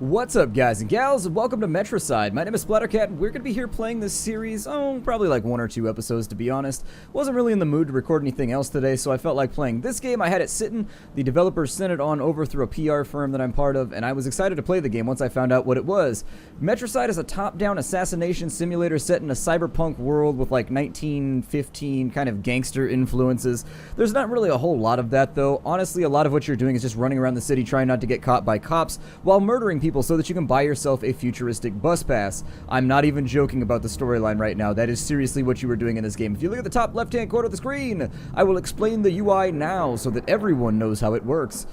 What's up, guys and gals, and welcome to Metroside. My name is Splattercat, and we're going to be here playing this series, probably like 1 or 2 episodes to be honest. Wasn't really in the mood to record anything else today, so I felt like playing this game. I had it sitting, the developers sent it on over through a PR firm that I'm part of, and I was excited to play the game once I found out what it was. Metroside is a top-down assassination simulator set in a cyberpunk world with like 1915 kind of gangster influences. There's not really a whole lot of that though. Honestly, a lot of what you're doing is just running around the city trying not to get caught by cops while murdering people so that you can buy yourself a futuristic bus pass. I'm not even joking about the storyline right now. That is seriously what you were doing in this game. If you look at the top left-hand corner of the screen, I will explain the UI now so that everyone knows how it works.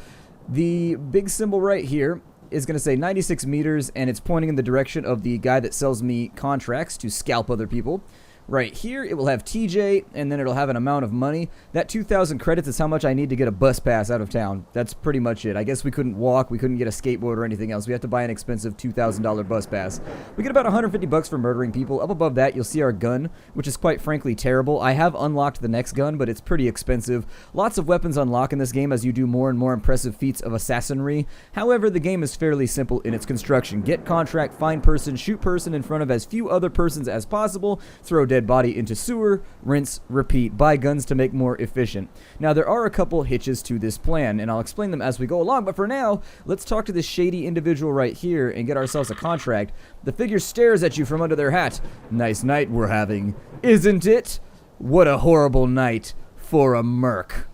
The big symbol right here is going to say 96 meters, and it's pointing in the direction of the guy that sells me contracts to scalp other people. Right here, it will have TJ, and then it'll have an amount of money. That 2,000 credits is how much I need to get a bus pass out of town. That's pretty much it. I guess we couldn't walk, we couldn't get a skateboard or anything else. We have to buy an expensive $2,000 bus pass. We get about 150 bucks for murdering people. Up above that, you'll see our gun, which is quite frankly terrible. I have unlocked the next gun, but it's pretty expensive. Lots of weapons unlock in this game as you do more and more impressive feats of assassinry. However, the game is fairly simple in its construction. Get contract, find person, shoot person in front of as few other persons as possible, throw dead body into sewer, rinse, repeat, buy guns to make more efficient. Now there are a couple hitches to this plan, and I'll explain them as we go along, but for now, let's talk to this shady individual right here and get ourselves a contract. The figure stares at you from under their hat. Nice night we're having, isn't it? What a horrible night for a merc.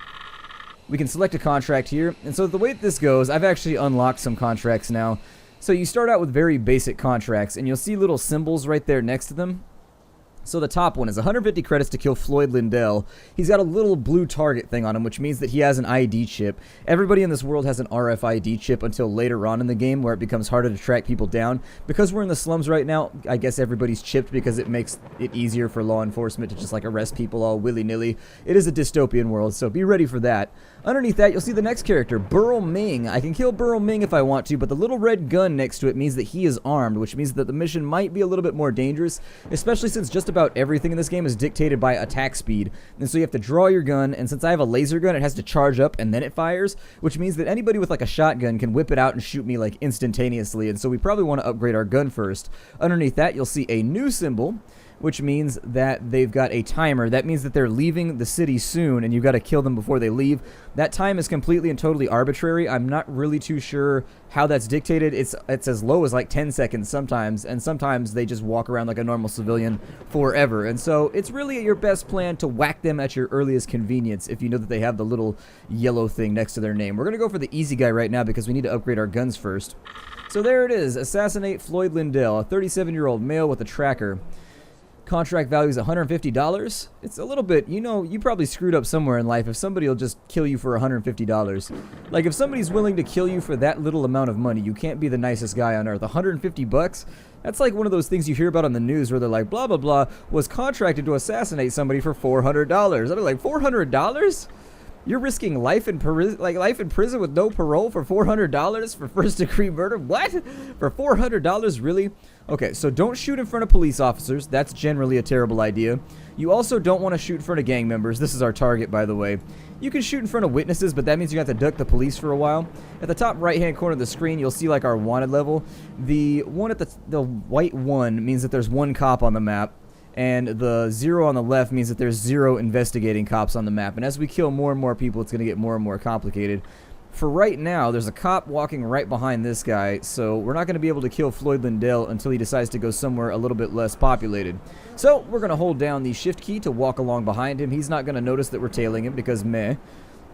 We can select a contract here, and so the way this goes, I've actually unlocked some contracts now. So you start out with very basic contracts, and you'll see little symbols right there next to them. So the top one is 150 credits to kill Floyd Lindell. He's got a little blue target thing on him, which means that he has an ID chip. Everybody in this world has an RFID chip until later on in the game where it becomes harder to track people down. Because we're in the slums right now, I guess everybody's chipped because it makes it easier for law enforcement to just like arrest people all willy-nilly. It is a dystopian world, so be ready for that. Underneath that, you'll see the next character, Burl Ming. I can kill Burl Ming if I want to, but the little red gun next to it means that he is armed, which means that the mission might be a little bit more dangerous, especially since just about everything in this game is dictated by attack speed. And so you have to draw your gun, and since I have a laser gun, it has to charge up and then it fires, which means that anybody with like a shotgun can whip it out and shoot me like instantaneously, and so we probably want to upgrade our gun first. Underneath that, you'll see a new symbol, which means that they've got a timer. That means that they're leaving the city soon, and you've got to kill them before they leave. That time is completely and totally arbitrary. I'm not really too sure how that's dictated. It's as low as like 10 seconds sometimes, and sometimes they just walk around like a normal civilian forever. And so it's really your best plan to whack them at your earliest convenience if you know that they have the little yellow thing next to their name. We're going to go for the easy guy right now because we need to upgrade our guns first. So there it is. Assassinate Floyd Lindell, a 37-year-old male with a tracker. Contract value is $150. It's a little bit, you know, you probably screwed up somewhere in life if somebody will just kill you for $150. Like, if somebody's willing to kill you for that little amount of money, you can't be the nicest guy on earth. 150 bucks? That's like one of those things you hear about on the news where they're like, blah, blah, blah, was contracted to assassinate somebody for $400. I'd be like, $400? You're risking life in prison with no parole for $400 for first-degree murder? What? For $400? Really? Okay, so don't shoot in front of police officers. That's generally a terrible idea. You also don't want to shoot in front of gang members. This is our target, by the way. You can shoot in front of witnesses, but that means you have to duck the police for a while. At the top right-hand corner of the screen, you'll see like our wanted level. The one at the white one means that there's one cop on the map. And the 0 on the left means that there's 0 investigating cops on the map. And as we kill more and more people, it's going to get more and more complicated. For right now, there's a cop walking right behind this guy, so we're not going to be able to kill Floyd Lindell until he decides to go somewhere a little bit less populated. So we're going to hold down the shift key to walk along behind him. He's not going to notice that we're tailing him because meh.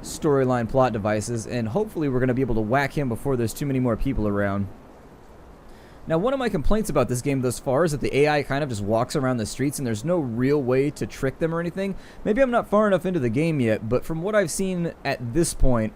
Storyline plot devices. And hopefully we're going to be able to whack him before there's too many more people around. Now, one of my complaints about this game thus far is that the AI kind of just walks around the streets and there's no real way to trick them or anything. Maybe I'm not far enough into the game yet, but from what I've seen at this point,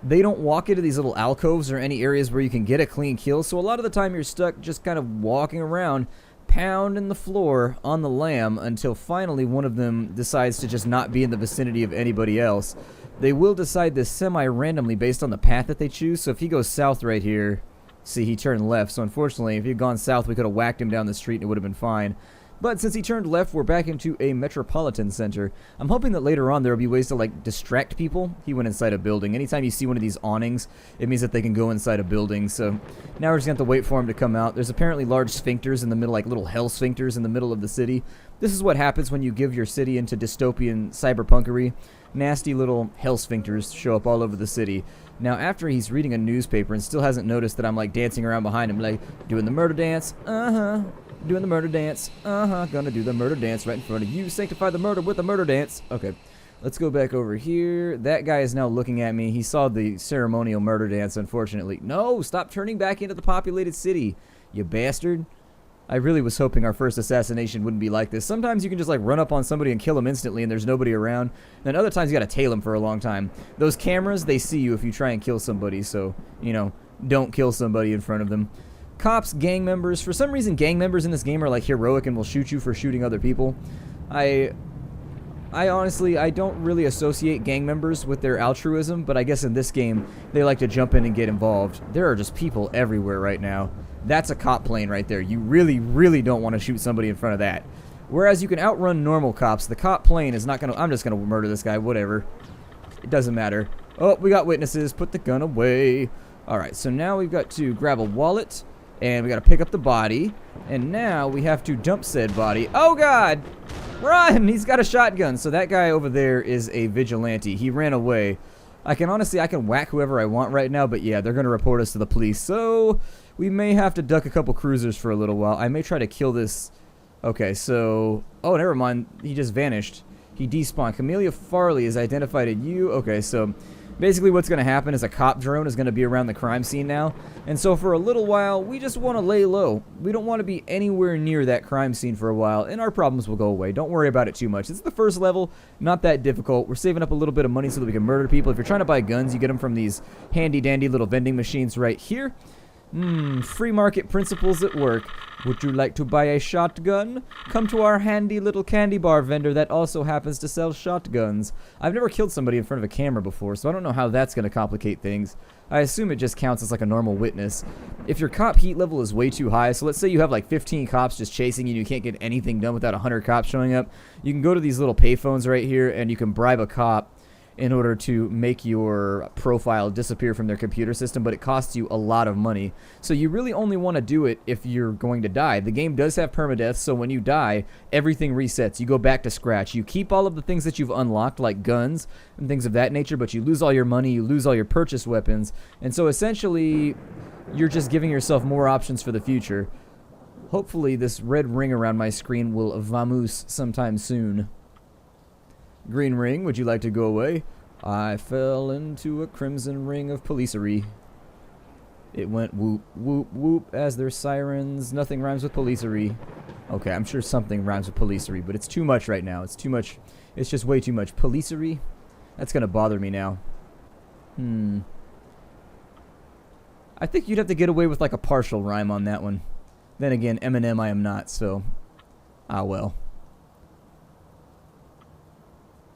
they don't walk into these little alcoves or any areas where you can get a clean kill, so a lot of the time you're stuck just kind of walking around, pounding the floor on the lamb until finally one of them decides to just not be in the vicinity of anybody else. They will decide this semi-randomly based on the path that they choose, so if he goes south right here, see, he turned left, so unfortunately, if he had gone south, we could have whacked him down the street and it would have been fine. But since he turned left, we're back into a metropolitan center. I'm hoping that later on there will be ways to, like, distract people. He went inside a building. Anytime you see one of these awnings, it means that they can go inside a building. So now we're just going to have to wait for him to come out. There's apparently large sphincters in the middle, like little hell sphincters in the middle of the city. This is what happens when you give your city into dystopian cyberpunkery. Nasty little hell sphincters show up all over the city. Now, after he's reading a newspaper and still hasn't noticed that I'm, like, dancing around behind him, like, doing the murder dance, doing the murder dance, gonna do the murder dance right in front of you, sanctify the murder with the murder dance. Okay, let's go back over here. That guy is now looking at me. He saw the ceremonial murder dance, unfortunately. No, stop turning back into the populated city, you bastard. I really was hoping our first assassination wouldn't be like this. Sometimes you can just, like, run up on somebody and kill them instantly and there's nobody around. Then other times you gotta tail them for a long time. Those cameras, they see you if you try and kill somebody, so, you know, don't kill somebody in front of them. Cops, gang members. For some reason, gang members in this game are, like, heroic and will shoot you for shooting other people. I honestly, I don't really associate gang members with their altruism, but I guess in this game, they like to jump in and get involved. There are just people everywhere right now. That's a cop plane right there. You really, really don't want to shoot somebody in front of that. Whereas you can outrun normal cops, the cop plane is not going to... I'm just going to murder this guy, whatever. It doesn't matter. Oh, we got witnesses. Put the gun away. Alright, so now we've got to grab a wallet, and we got to pick up the body, and now we have to dump said body. Oh, God! Run! He's got a shotgun. So that guy over there is a vigilante. He ran away. I can whack whoever I want right now, but yeah, they're going to report us to the police. So we may have to duck a couple cruisers for a little while. I may try to kill this. Okay, so... Oh, never mind. He just vanished. He despawned. Camellia Farley is identified as you. Okay, so... Basically what's going to happen is a cop drone is going to be around the crime scene now. And so for a little while, we just want to lay low. We don't want to be anywhere near that crime scene for a while, and our problems will go away. Don't worry about it too much. It's the first level, not that difficult. We're saving up a little bit of money so that we can murder people. If you're trying to buy guns, you get them from these handy-dandy little vending machines right here. Free market principles at work. Would you like to buy a shotgun? Come to our handy little candy bar vendor that also happens to sell shotguns. I've never killed somebody in front of a camera before, so I don't know how that's going to complicate things. I assume it just counts as like a normal witness. If your cop heat level is way too high, so let's say you have like 15 cops just chasing you and you can't get anything done without 100 cops showing up, you can go to these little payphones right here and you can bribe a cop in order to make your profile disappear from their computer system, but it costs you a lot of money. So you really only want to do it if you're going to die. The game does have permadeath, so when you die, everything resets. You go back to scratch. You keep all of the things that you've unlocked, like guns and things of that nature, but you lose all your money, you lose all your purchased weapons, and so essentially, you're just giving yourself more options for the future. Hopefully this red ring around my screen will vamoose sometime soon. Green ring, would you like to go away? I fell into a crimson ring of policery. It went whoop, whoop, whoop as their sirens. Nothing rhymes with policery. Okay, I'm sure something rhymes with policery, but it's too much right now. It's too much. It's just way too much. Policery? That's gonna bother me now. I think you'd have to get away with like a partial rhyme on that one. Then again, Eminem I am not, so... Ah well.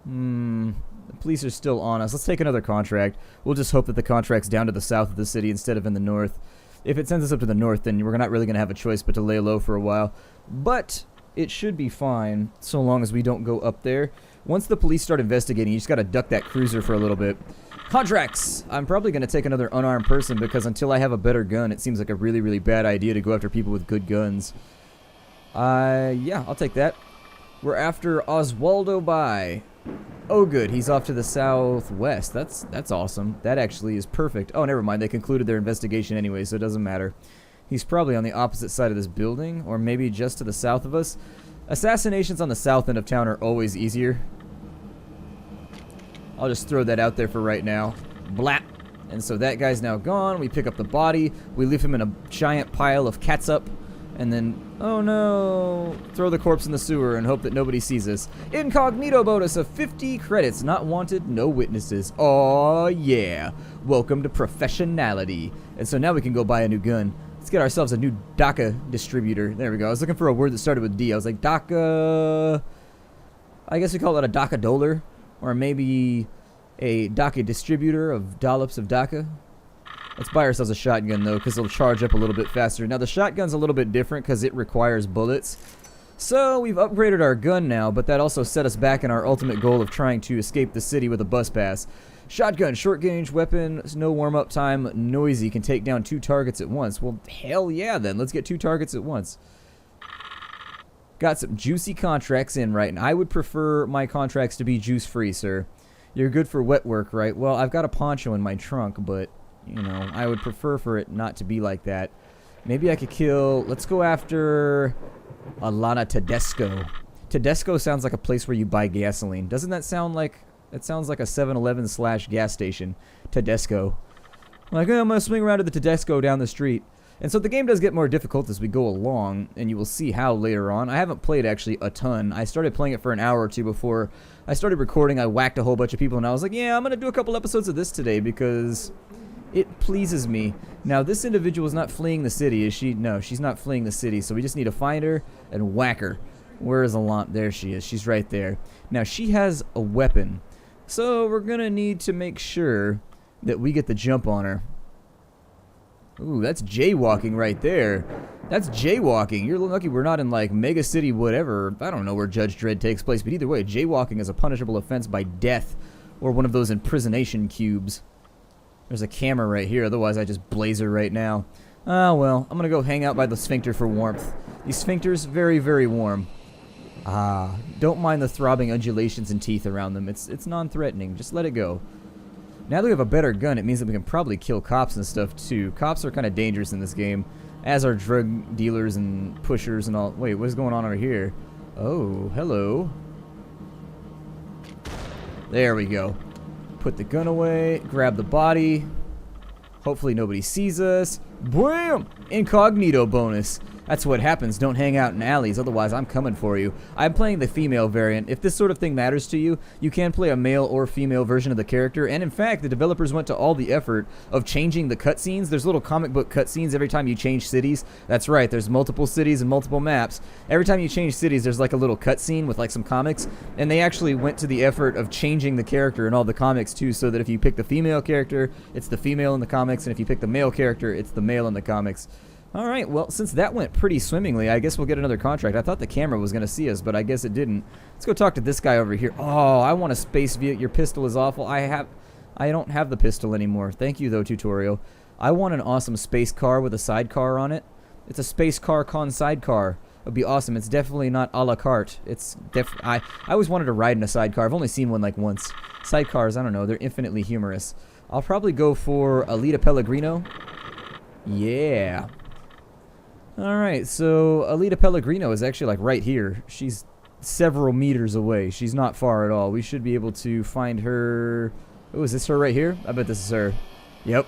The police are still on us. Let's take another contract. We'll just hope that the contract's down to the south of the city instead of in the north. If it sends us up to the north, then we're not really going to have a choice but to lay low for a while. But it should be fine so long as we don't go up there. Once the police start investigating, you just got to duck that cruiser for a little bit. Contracts! I'm probably going to take another unarmed person because until I have a better gun, it seems like a really, really bad idea to go after people with good guns. Yeah, I'll take that. We're after Oswaldo By. Oh good, he's off to the southwest. That's awesome. That actually is perfect. Oh, never mind, they concluded their investigation anyway, so it doesn't matter. He's probably on the opposite side of this building, or maybe just to the south of us. Assassinations on the south end of town are always easier. I'll just throw that out there for right now. Blap! And so that guy's now gone. We pick up the body. We leave him in a giant pile of catsup. And then, oh no, throw the corpse in the sewer and hope that nobody sees us. Incognito bonus of 50 credits. Not wanted, no witnesses. Oh yeah. Welcome to professionality. And so now we can go buy a new gun. Let's get ourselves a new DACA distributor. There we go. I was looking for a word that started with D. I was like, DACA... I guess we call it a DACA doler. Or maybe a DACA distributor of dollops of DACA. Let's buy ourselves a shotgun, though, because it'll charge up a little bit faster. Now, the shotgun's a little bit different because it requires bullets. So we've upgraded our gun now, but that also set us back in our ultimate goal of trying to escape the city with a bus pass. Shotgun, short range weapon, no warm-up time, noisy, can take down 2 targets at once. Well, hell yeah then, let's get 2 targets at once. Got some juicy contracts in, right? And I would prefer my contracts to be juice-free, sir. You're good for wet work, right? Well, I've got a poncho in my trunk, but, you know, I would prefer for it not to be like that. Maybe I could kill... Let's go after Alana Tedesco. Tedesco sounds like a place where you buy gasoline. Doesn't that sound like... It sounds like a 7-Eleven / gas station. Tedesco. Like, oh, I'm going to swing around to the Tedesco down the street. And so the game does get more difficult as we go along, and you will see how later on. I haven't played actually a ton. I started playing it for an hour or two before I started recording. I whacked a whole bunch of people, and I was like, yeah, I'm going to do a couple episodes of this today because it pleases me. Now, this individual is not fleeing the city, is she? No, she's not fleeing the city, so we just need to find her and whack her. Where is Alana? There she is. She's right there. Now, she has a weapon, so we're going to need to make sure that we get the jump on her. Ooh, that's jaywalking right there. That's jaywalking. You're lucky we're not in, like, Mega City whatever. I don't know where Judge Dredd takes place, but either way, jaywalking is a punishable offense by death or one of those impersonation cubes. There's a camera right here, otherwise I just blaze her right now. Ah, well, I'm gonna go hang out by the sphincter for warmth. The sphincter's very, very warm. Ah, don't mind the throbbing undulations and teeth around them. It's non-threatening. Just let it go. Now that we have a better gun, it means that we can probably kill cops and stuff too. Cops are kind of dangerous in this game, as are drug dealers and pushers and all. Wait, what is going on over here? Oh, hello. There we go. Put the gun away, grab the body. Hopefully nobody sees us. Bam! Incognito bonus. That's what happens. Don't hang out in alleys, otherwise I'm coming for you. I'm playing the female variant. If this sort of thing matters to you, you can play a male or female version of the character. And in fact, the developers went to all the effort of changing the cutscenes. There's little comic book cutscenes every time you change cities. That's right, there's multiple cities and multiple maps. Every time you change cities, there's like a little cutscene with like some comics. And they actually went to the effort of changing the character in all the comics too, so that if you pick the female character, it's the female in the comics. And if you pick the male character, it's the male in the comics. Alright, well, since that went pretty swimmingly, I guess we'll get another contract. I thought the camera was going to see us, but I guess it didn't. Let's go talk to this guy over here. Oh, I want a space vehicle. Your pistol is awful. I don't have the pistol anymore. Thank you, though, tutorial. I want an awesome space car with a sidecar on it. It's a space car con sidecar. It would be awesome. It's definitely not a la carte. It's I always wanted to ride in a sidecar. I've only seen one like once. Sidecars, I don't know. They're infinitely humorous. I'll probably go for Alita Pellegrino. Yeah. Alright, so Alita Pellegrino is actually like right here. She's several meters away. She's not far at all. We should be able to find her. Oh, is this her right here? I bet this is her. Yep.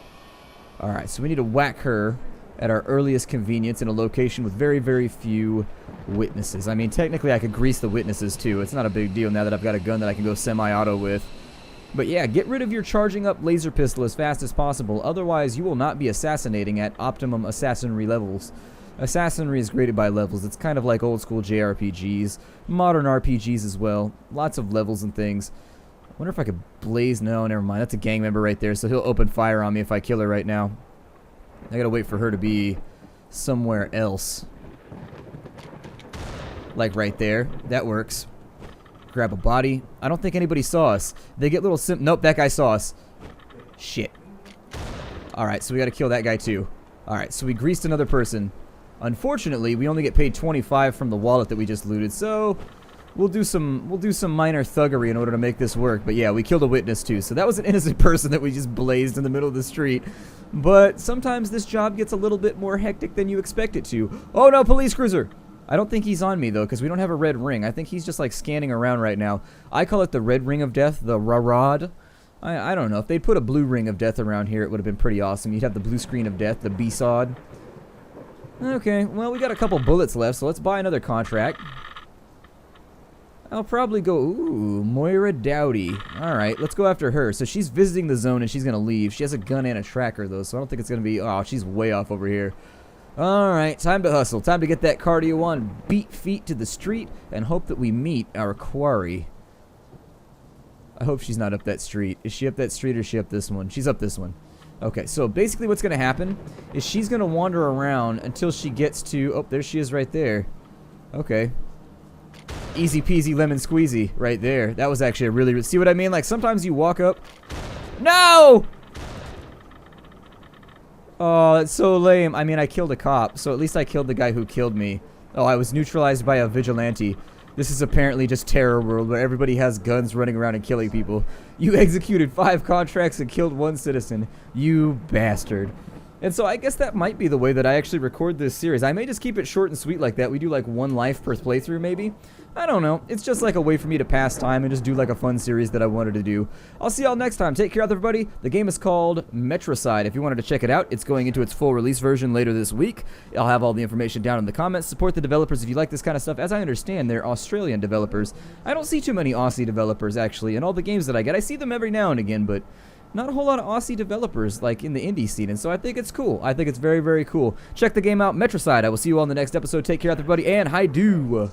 Alright, so we need to whack her at our earliest convenience in a location with very, very few witnesses. I mean, technically I could grease the witnesses too. It's not a big deal now that I've got a gun that I can go semi-auto with. But yeah, get rid of your charging up laser pistol as fast as possible. Otherwise, you will not be assassinating at optimum assassinry levels. Assassinry is graded by levels. It's kind of like old school JRPGs, modern RPGs as well. Lots of levels and things. I wonder if I could blaze. No, never mind. That's a gang member right there, so he'll open fire on me if I kill her right now. I gotta wait for her to be somewhere else. Like right there. That works. Grab a body. I don't think anybody saw us. They get little nope, that guy saw us. Shit. Alright, so we gotta kill that guy too. Alright, so we greased another person. Unfortunately, we only get paid 25 from the wallet that we just looted, so we'll do some minor thuggery in order to make this work. But yeah, we killed a witness too, so that was an innocent person that we just blazed in the middle of the street. But sometimes this job gets a little bit more hectic than you expect it to. Oh no, police cruiser! I don't think he's on me though, because we don't have a red ring. I think he's just like scanning around right now. I call it the red ring of death, the Rarad. I don't know. If they'd put a blue ring of death around here, it would have been pretty awesome. You'd have the blue screen of death, the B-Sod. Okay, well, we got a couple bullets left, so let's buy another contract. I'll probably go, ooh, Moira Dowdy. Alright, let's go after her. So she's visiting the zone and she's going to leave. She has a gun and a tracker, though, so I don't think it's going to be, oh, she's way off over here. Alright, time to hustle. Time to get that cardio on, beat feet to the street, and hope that we meet our quarry. I hope she's not up that street. Is she up that street or is she up this one? She's up this one. Okay, so basically what's going to happen is she's going to wander around until she gets to... Oh, there she is right there. Okay. Easy peasy lemon squeezy right there. That was actually a really... See what I mean? Like, sometimes you walk up... No! Oh, it's so lame. I mean, I killed a cop, so at least I killed the guy who killed me. Oh, I was neutralized by a vigilante. This is apparently just Terror World, where everybody has guns running around and killing people. You executed 5 contracts and killed 1 citizen. You bastard. And so I guess that might be the way that I actually record this series. I may just keep it short and sweet like that. We do like 1 life per playthrough maybe. I don't know. It's just like a way for me to pass time and just do like a fun series that I wanted to do. I'll see y'all next time. Take care, everybody. The game is called Metroside. If you wanted to check it out, it's going into its full release version later this week. I'll have all the information down in the comments. Support the developers if you like this kind of stuff. As I understand, they're Australian developers. I don't see too many Aussie developers actually in all the games that I get. I see them every now and again, but not a whole lot of Aussie developers like in the indie scene, and so I think it's cool. I think it's very, very cool. Check the game out, Metroside. I will see you all in the next episode. Take care, everybody, and hi-do.